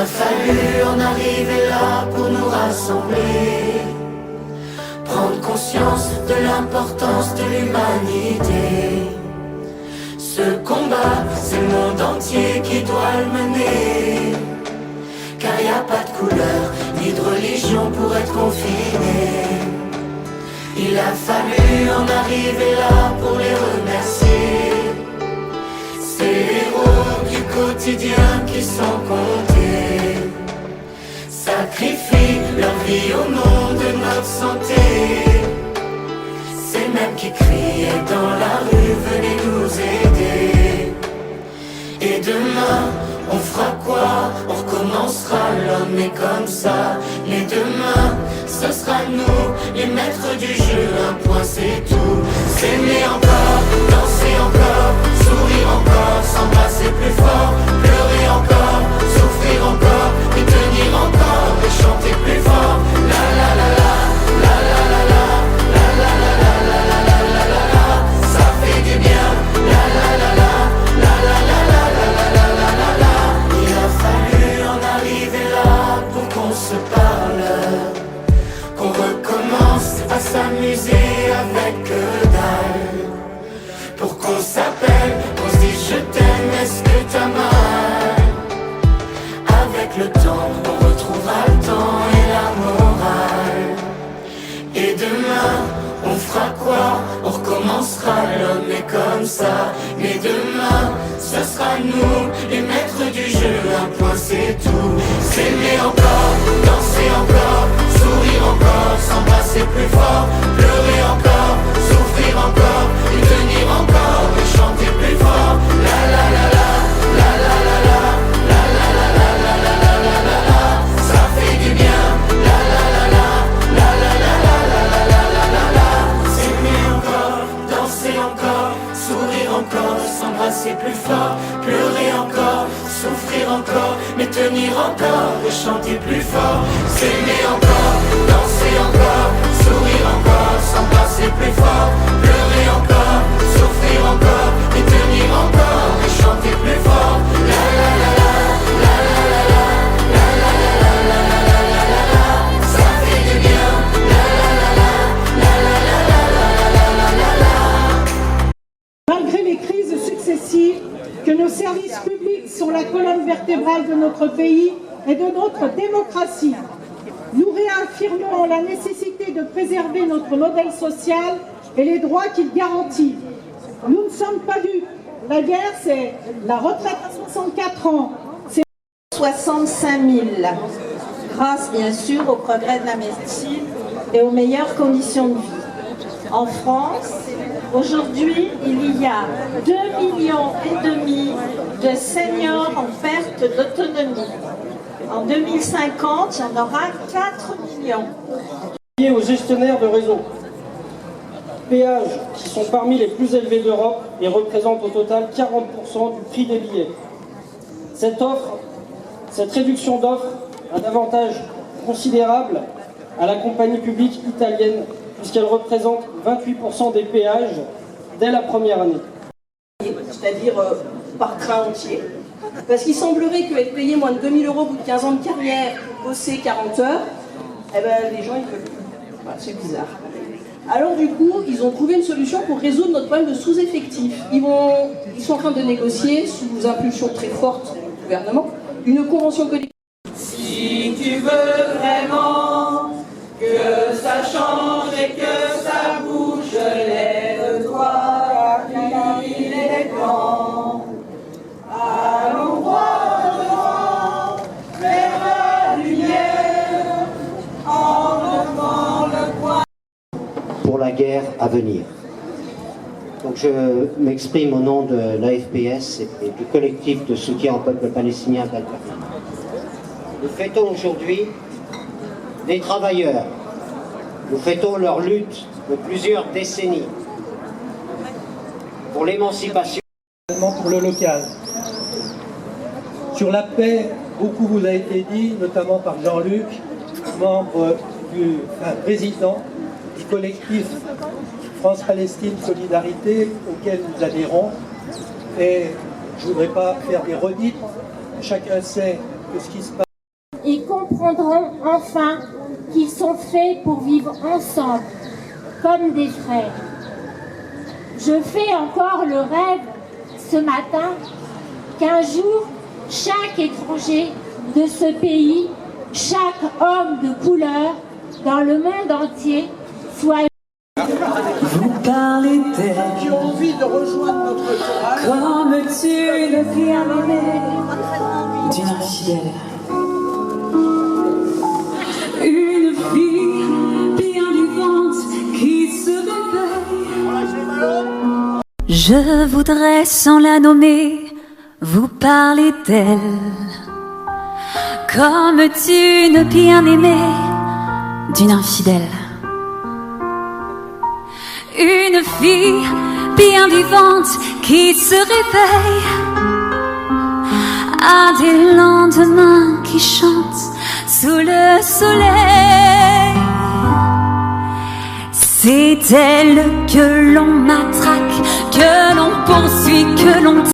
fallu en arriver là pour nous rassembler, prendre conscience de l'importance de l'humanité. Ce combat, c'est le monde entier qui doit le mener, car y a pas de couleur ni de religion pour être confiné. Il a fallu en arriver là pour les remercier, ces héros du quotidien qui sans compter sacrifient leur vie au nom de notre santé. Ces mêmes qui criaient dans la rue, venez nous aider. Et demain, on fera quoi? On recommencera, l'homme est comme ça. Mais demain, ce sera nous, les maîtres du jeu. Un point c'est tout. S'aimer encore, danser encore, sourire encore, s'embrasser plus fort, pleurer encore, souffrir encore, et tenir encore, et chanter plus fort. La la la la, la la la la, la la la la, la la la la la la. Ça fait du bien. La la la la, la la la la, la la la la la la. Il a fallu en arriver là pour qu'on se parle, qu'on recommence à s'amuser avec que dalle, pour qu'on s'appelle, qu'on se dise je t'aime, est-ce que t'as mal? Avec le temps, on retrouvera le temps et la morale. Et demain, on fera quoi? On recommencera, l'homme est comme ça. Mais demain, ce sera nous, les maîtres du jeu. Un point c'est tout. S'aimer encore, danser encore, sourire encore, s'embrasser plus fort, pleurer encore, souffrir encore, et tenir encore, et chanter plus fort. La la la la, la la la la, la la la la, la la la la la la. Ça fait du bien. La la la la, la la la la, la la la la la la. S'aimer encore, danser encore, sourire encore, s'embrasser plus fort, pleurer encore, souffrir encore, mais tenir encore, et chanter plus fort. S'aimer encore, danser encore, sourire encore, s'embrasser plus fort, pleurer encore, souffrir encore, et tenir encore, et chanter plus fort. La la la la, la la la la, la la la la, la la la la la la. Ça fait du bien. La la la la, la la la la, la la la la la. Malgré les crises successives, que nos services publics sont la colonne vertébrale de notre pays et de notre démocratie. Nous réaffirmons la nécessité de préserver notre modèle social et les droits qu'il garantit. Nous ne sommes pas dupes. La guerre, c'est la retraite à 64 ans, c'est 65 000, grâce bien sûr au progrès de la médecine et aux meilleures conditions de vie. En France, aujourd'hui, il y a 2,5 millions de seniors en perte d'autonomie. En 2050, il y en aura 4 millions. Liés aux gestionnaires de réseau. Péages qui sont parmi les plus élevés d'Europe et représentent au total 40% du prix des billets. Cette réduction d'offre a un avantage considérable à la compagnie publique italienne, puisqu'elle représente 28% des péages dès la première année. C'est-à-dire par train entier. Parce qu'il semblerait qu'être payé moins de 2 000 € au bout de 15 ans de carrière, bosser 40 heures, eh ben, les gens ils peuvent plus. Voilà, c'est bizarre. Alors du coup, ils ont trouvé une solution pour résoudre notre problème de sous-effectif. Ils sont en train de négocier, sous impulsion très forte du gouvernement, une convention collective. Si tu veux vraiment que ça change et que ça bouge, lève-toi, il est temps. Allons droit devant, vers la lumière, en levant le poing. Pour la guerre à venir. Donc je m'exprime au nom de l'AFPS et du collectif de soutien au peuple palestinien d'Al-Fatah. Nous fêtons aujourd'hui des travailleurs. Nous fêtons leur lutte de plusieurs décennies pour l'émancipation. Pour le local. Sur la paix, beaucoup vous a été dit, notamment par Jean-Luc, président du collectif France-Palestine Solidarité auquel nous adhérons. Et je ne voudrais pas faire des redites. Chacun sait que ce qui se passe et comprendront enfin qu'ils sont faits pour vivre ensemble, comme des frères. Je fais encore le rêve ce matin qu'un jour, chaque étranger de ce pays, chaque homme de couleur dans le monde entier soit... Vous parlez d'elle Qui ont envie de rejoindre notre chorale. comme une bien-aimée d'une infidèle. Une fille bien vivante qui se réveille. Je voudrais, sans la nommer, vous parler d'elle comme d'une bien-aimée d'une infidèle. Une fille bien vivante qui se réveille à des lendemains qui chantent sous le soleil. C'est elle que l'on matraque, que l'on poursuit, que l'on